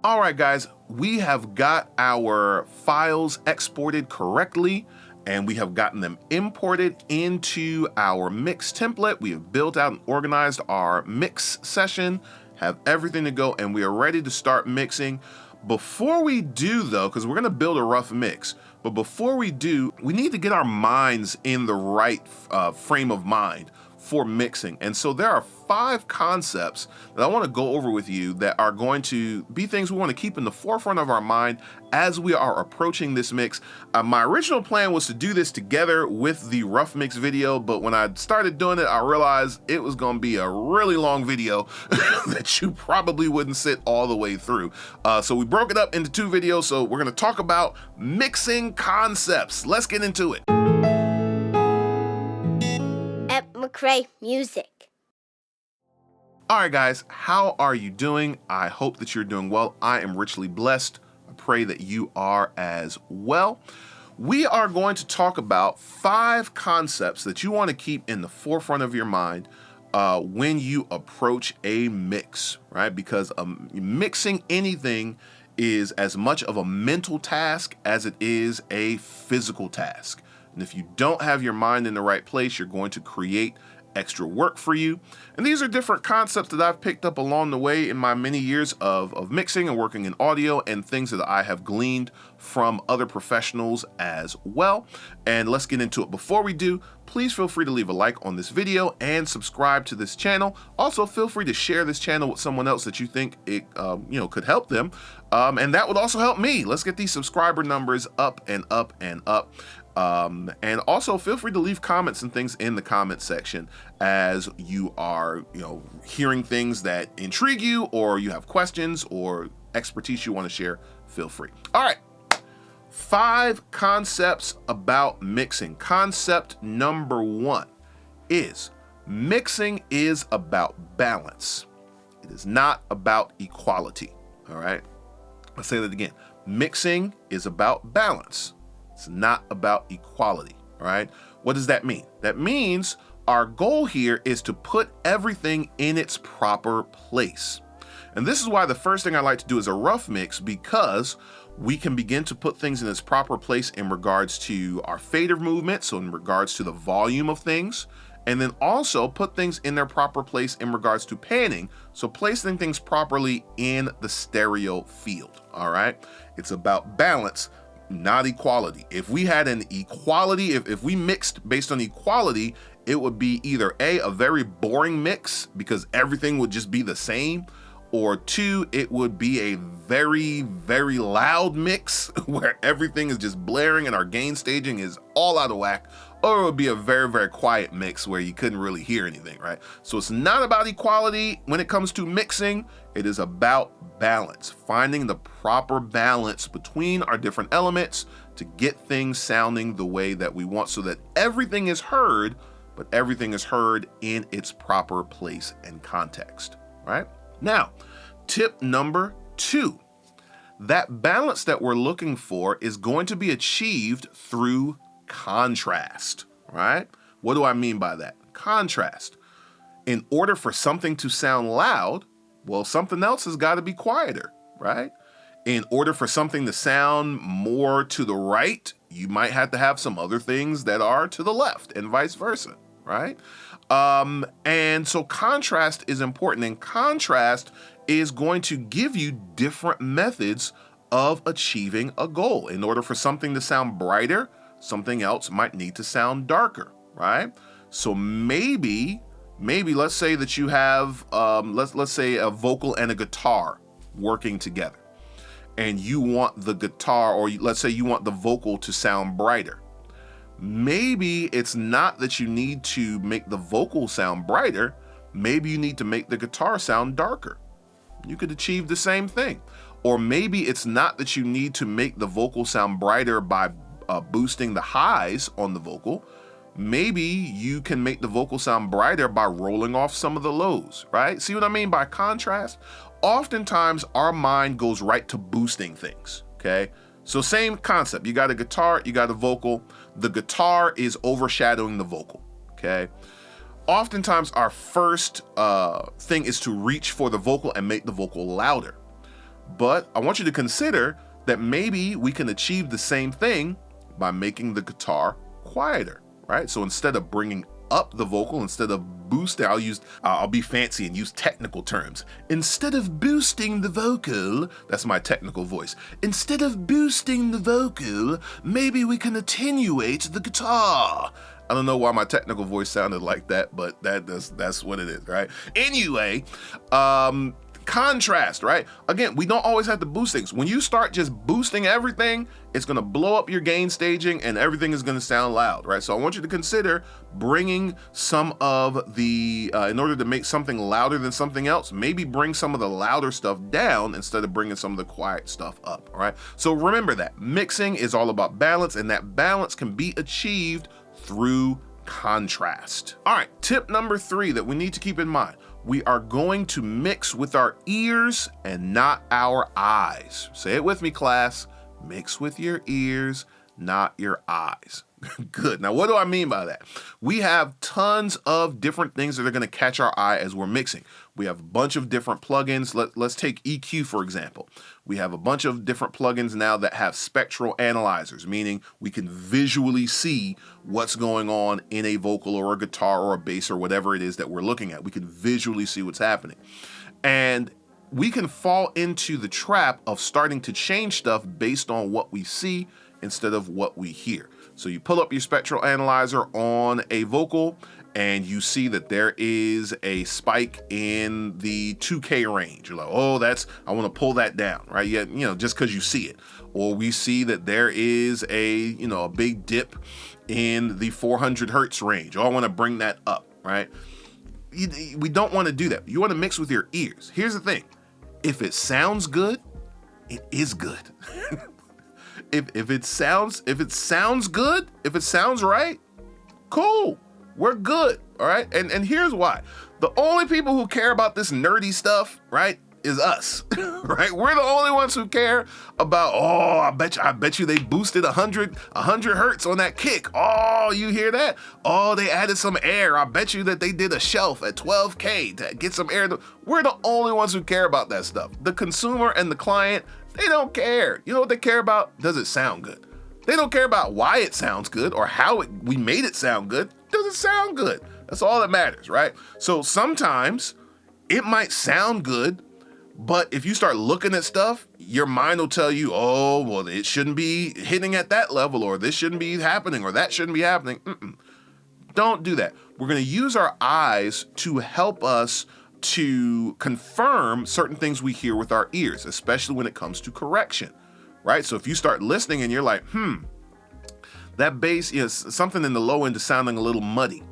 All right, guys, we have got our files exported correctly and we have gotten them imported into our mix template. We have built out and organized our mix session, have everything to go, and we are ready to start mixing. Before we do though, because we're gonna build a rough mix, but before we do, we need to get our minds in the right frame of mind for mixing. And so there are 5 concepts that I want to go over with you that are going to be things we want to keep in the forefront of our mind as we are approaching this mix. My original plan was to do this together with the rough mix video, but when I started doing it, I realized it was going to be a really long video that you probably wouldn't sit all the way through. So we broke it up into 2 videos. So we're going to talk about mixing concepts. Let's get into it. McCray Music. All right, guys, how are you doing? I hope that you're doing well. I am richly blessed. I pray that you are as well. We are going to talk about 5 concepts that you want to keep in the forefront of your mind when you approach a mix, right? Because mixing anything is as much of a mental task as it is a physical task. And if you don't have your mind in the right place, you're going to create extra work for you. And these are different concepts that I've picked up along the way in my many years of mixing and working in audio, and things that I have gleaned from other professionals as well. And let's get into it. Before we do, please feel free to leave a like on this video and subscribe to this channel. Also, feel free to share this channel with someone else that you think it could help them. And that would also help me. Let's get these subscriber numbers up and up and up. And also feel free to leave comments and things in the comment section as you are, hearing things that intrigue you, or you have questions or expertise you want to share. Feel free. All right. 5 concepts about mixing. Concept number 1 is mixing is about balance. It is not about equality. All right. I'll say that again. Mixing is about balance. It's not about equality, all right? What does that mean? That means our goal here is to put everything in its proper place. And this is why the first thing I like to do is a rough mix, because we can begin to put things in its proper place in regards to our fader movement, so in regards to the volume of things, and then also put things in their proper place in regards to panning, so placing things properly in the stereo field, all right? It's about balance, not equality. If we had an equality, if we mixed based on equality, it would be either a very boring mix because everything would just be the same, or 2, it would be a very, very loud mix where everything is just blaring and our gain staging is all out of whack, or it would be a very, very quiet mix where you couldn't really hear anything, right? So it's not about equality when it comes to mixing. It is about balance, finding the proper balance between our different elements to get things sounding the way that we want, so that everything is heard, but everything is heard in its proper place and context, right? Now, tip number 2, that balance that we're looking for is going to be achieved through contrast, right? What do I mean by that? Contrast. In order for something to sound loud, well, something else has got to be quieter, right? In order for something to sound more to the right, you might have to have some other things that are to the left, and vice versa, right? And so contrast is important, and contrast is going to give you different methods of achieving a goal. In order for something to sound brighter, something else might need to sound darker, right? So maybe let's say that you have, let's say a vocal and a guitar working together, and you want the guitar, or let's say you want the vocal to sound brighter. Maybe it's not that you need to make the vocal sound brighter. Maybe you need to make the guitar sound darker. You could achieve the same thing. Or maybe it's not that you need to make the vocal sound brighter by boosting the highs on the vocal. Maybe you can make the vocal sound brighter by rolling off some of the lows, right? See what I mean by contrast? Oftentimes our mind goes right to boosting things, okay? So same concept. You got a guitar, you got a vocal. The guitar is overshadowing the vocal, okay? Oftentimes our first thing is to reach for the vocal and make the vocal louder. But I want you to consider that maybe we can achieve the same thing by making the guitar quieter, right? So instead of bringing up the vocal, instead of boosting, I'll be fancy and use technical terms. Instead of boosting the vocal, that's my technical voice. Instead of boosting the vocal, maybe we can attenuate the guitar. I don't know why my technical voice sounded like that, but that's what it is, right? Anyway, contrast, right? Again, we don't always have to boost things. When you start just boosting everything, it's going to blow up your gain staging and everything is going to sound loud, right? So I want you to consider bringing some of the, in order to make something louder than something else, maybe bring some of the louder stuff down instead of bringing some of the quiet stuff up, all right? So remember that mixing is all about balance, and that balance can be achieved through contrast. All right, tip number 3 that we need to keep in mind. We are going to mix with our ears and not our eyes. Say it with me, class. Mix with your ears, not your eyes. Good. Now, what do I mean by that? We have tons of different things that are going to catch our eye as we're mixing. We have a bunch of different plugins. Let's take EQ, for example. We have a bunch of different plugins now that have spectral analyzers, meaning we can visually see what's going on in a vocal or a guitar or a bass or whatever it is that we're looking at. We can visually see what's happening. And we can fall into the trap of starting to change stuff based on what we see instead of what we hear. So you pull up your spectral analyzer on a vocal and you see that there is a spike in the 2K range. You're like, oh, I want to pull that down, right? Yeah, just because you see it. Or we see that there is a big dip in the 400 hertz range. Oh, I want to bring that up, right? We don't want to do that. You want to mix with your ears. Here's the thing. If it sounds good, it is good. If it sounds good, if it sounds right, cool. We're good, all right? And here's why. The only people who care about this nerdy stuff, right, is us, right? We're the only ones who care about, oh, I bet you they boosted 100 hertz on that kick. Oh, you hear that? Oh, they added some air. I bet you that they did a shelf at 12K to get some air. We're the only ones who care about that stuff. The consumer and the client, they don't care. You know what they care about? Does it sound good? They don't care about why it sounds good or how we made it sound good. Does it sound good? That's all that matters, right? So sometimes it might sound good, but if you start looking at stuff, your mind will tell you, oh, well, it shouldn't be hitting at that level, or this shouldn't be happening, or that shouldn't be happening. Don't do that. We're going to use our eyes to help us to confirm certain things we hear with our ears, especially when it comes to correction, right? So if you start listening and you're like, that bass is something in the low end is sounding a little muddy.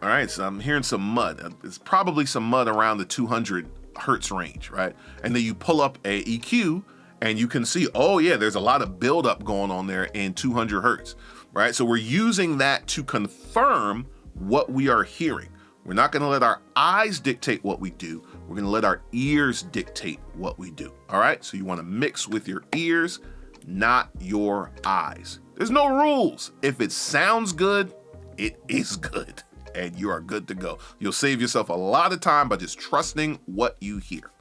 All right, so I'm hearing some mud. It's probably some mud around the 200 hertz range, right? And then you pull up a EQ and you can see, oh yeah, there's a lot of buildup going on there in 200 hertz, right? So we're using that to confirm what we are hearing. We're not going to let our eyes dictate what we do. We're going to let our ears dictate what we do. All right. So you want to mix with your ears, not your eyes. There's no rules. If it sounds good, it is good, and you are good to go. You'll save yourself a lot of time by just trusting what you hear.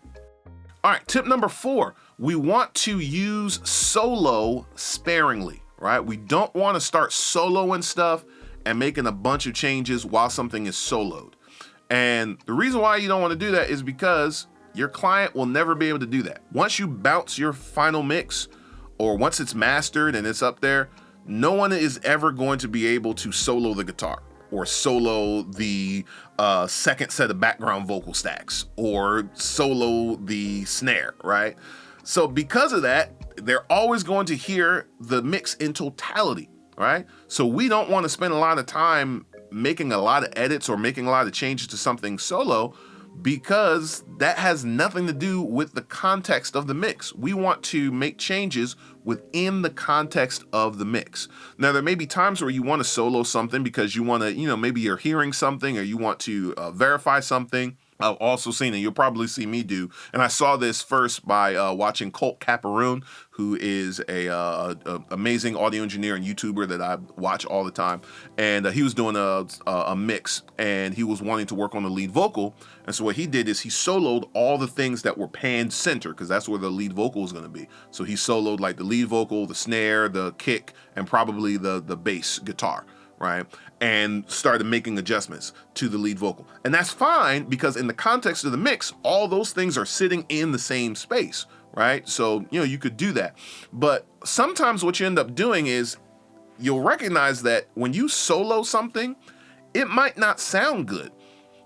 All right. Tip number 4, we want to use solo sparingly, right? We don't want to start soloing stuff and making a bunch of changes while something is soloed. And the reason why you don't want to do that is because your client will never be able to do that. Once you bounce your final mix, or once it's mastered and it's up there, no one is ever going to be able to solo the guitar or solo the second set of background vocal stacks or solo the snare, right? So because of that, they're always going to hear the mix in totality. Right? So we don't want to spend a lot of time making a lot of edits or making a lot of changes to something solo, because that has nothing to do with the context of the mix. We want to make changes within the context of the mix. Now, there may be times where you want to solo something because you want to, maybe you're hearing something or you want to verify something. I've also seen, and you'll probably see me do, and I saw this first by watching Colt Caparoon, who is a amazing audio engineer and YouTuber that I watch all the time. And he was doing a mix, and he was wanting to work on the lead vocal. And so what he did is he soloed all the things that were pan center, because that's where the lead vocal is going to be. So he soloed like the lead vocal, the snare, the kick, and probably the bass guitar. Right, and started making adjustments to the lead vocal. And that's fine, because in the context of the mix, all those things are sitting in the same space, right? So, you could do that. But sometimes what you end up doing is you'll recognize that when you solo something, it might not sound good,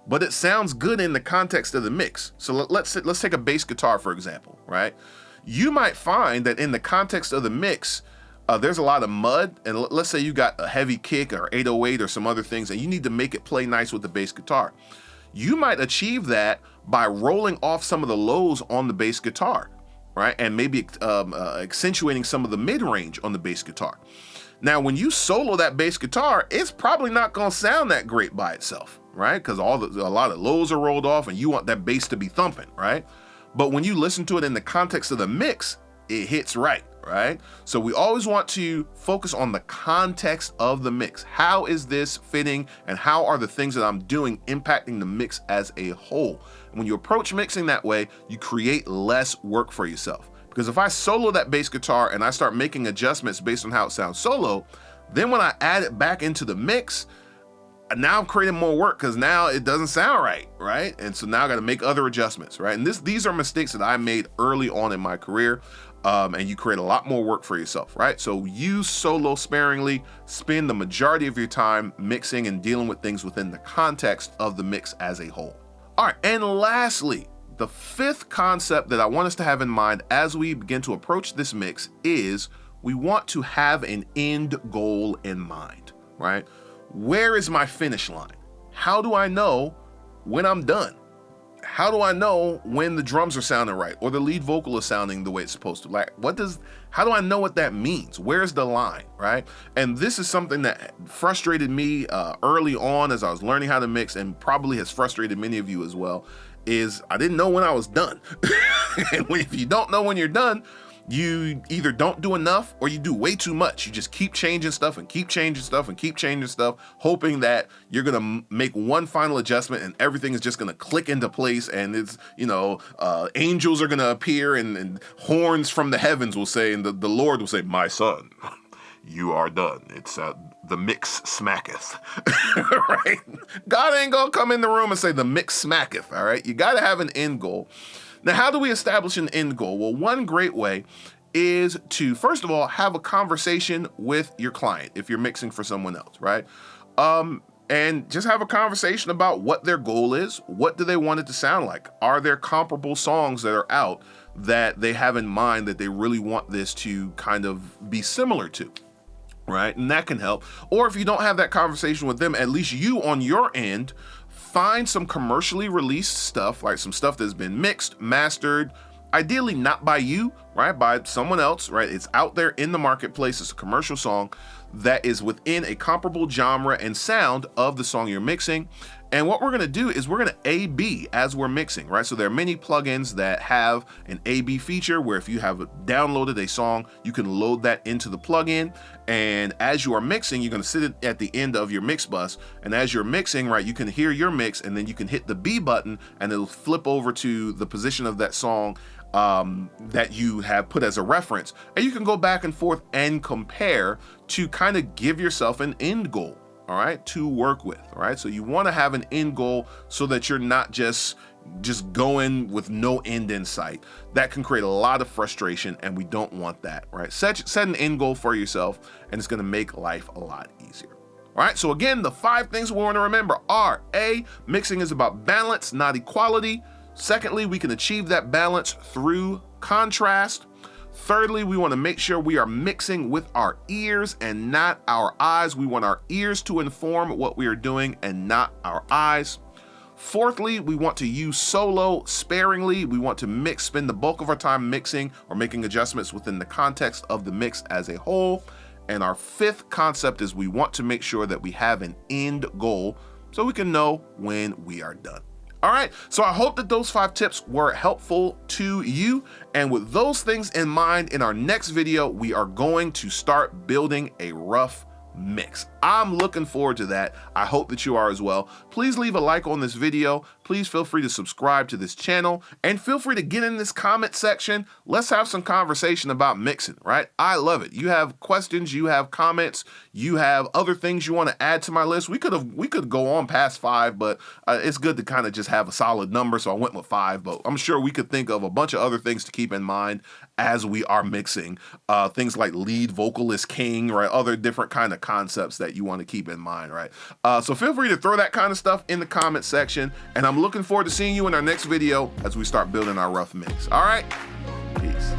but it sounds good in the context of the mix. So let's take a bass guitar, for example, right? You might find that in the context of the mix, there's a lot of mud, and let's say you got a heavy kick or 808 or some other things, and you need to make it play nice with the bass guitar. You might achieve that by rolling off some of the lows on the bass guitar, right? And maybe accentuating some of the mid-range on the bass guitar. Now, when you solo that bass guitar, it's probably not going to sound that great by itself, right? Because a lot of lows are rolled off, and you want that bass to be thumping, right? But when you listen to it in the context of the mix, it hits right. Right? So we always want to focus on the context of the mix. How is this fitting, and how are the things that I'm doing impacting the mix as a whole? And when you approach mixing that way, you create less work for yourself. Because if I solo that bass guitar and I start making adjustments based on how it sounds solo, then when I add it back into the mix, now I'm creating more work, because now it doesn't sound right? And so now I got to make other adjustments, right? And these are mistakes that I made early on in my career. And you create a lot more work for yourself, right? So use solo sparingly, spend the majority of your time mixing and dealing with things within the context of the mix as a whole. All right, and lastly, the fifth concept that I want us to have in mind as we begin to approach this mix is we want to have an end goal in mind, right? Where is my finish line? How do I know when I'm done? How do I know when the drums are sounding right, or the lead vocal is sounding the way it's supposed to? Like, how do I know what that means? Where's the line, right? And this is something that frustrated me early on as I was learning how to mix, and probably has frustrated many of you as well, is I didn't know when I was done. And if you don't know when you're done, you either don't do enough or you do way too much. You just keep changing stuff and keep changing stuff and keep changing stuff, hoping that you're gonna make one final adjustment and everything is just gonna click into place, and it's, angels are gonna appear and horns from the heavens will say, and the Lord will say, "My son, you are done. It's the mix smacketh." Right? God ain't gonna come in the room and say the mix smacketh, all right? You gotta have an end goal. Now, how do we establish an end goal? Well, one great way is to, first of all, have a conversation with your client if you're mixing for someone else, right? And just have a conversation about what their goal is. What do they want it to sound like? Are there comparable songs that are out that they have in mind that they really want this to kind of be similar to? Right? And that can help. Or if you don't have that conversation with them, at least you on your end, find some commercially released stuff, like some stuff that's been mixed, mastered, ideally not by you, right? By someone else, right? It's out there in the marketplace. It's a commercial song that is within a comparable genre and sound of the song you're mixing. And what we're going to do is we're going to A/B as we're mixing, right? So there are many plugins that have an A/B feature where if you have downloaded a song, you can load that into the plugin. And as you are mixing, you're going to sit it at the end of your mix bus. And as you're mixing, right, you can hear your mix, and then you can hit the B button and it'll flip over to the position of that song that you have put as a reference. And you can go back and forth and compare to kind of give yourself an end goal. All right, to work with. All right, so you want to have an end goal so that you're not just going with no end in sight. That can create a lot of frustration, and we don't want that. Right, set an end goal for yourself, and it's going to make life a lot easier. All right, so again, the 5 things we want to remember are: A, mixing is about balance, not equality. Secondly, we can achieve that balance through contrast. Thirdly, we want to make sure we are mixing with our ears and not our eyes. We want our ears to inform what we are doing and not our eyes. Fourthly, we want to use solo sparingly. We want to spend the bulk of our time mixing or making adjustments within the context of the mix as a whole. And our 5th concept is we want to make sure that we have an end goal so we can know when we are done. All right, so I hope that those 5 tips were helpful to you. And with those things in mind, in our next video, we are going to start building a rough mix. I'm looking forward to that. I hope that you are as well. Please leave a like on this video. Please feel free to subscribe to this channel and feel free to get in this comment section. Let's have some conversation about mixing, right? I love it. You have questions, you have comments, you have other things you want to add to my list. We could go on past 5, but it's good to kind of just have a solid number. So I went with 5, but I'm sure we could think of a bunch of other things to keep in mind as we are mixing, things like lead vocalist king, right? Other different kind of concepts that you want to keep in mind, right? So feel free to throw that kind of stuff in the comment section, and I'm looking forward to seeing you in our next video as we start building our rough mix. All right, peace.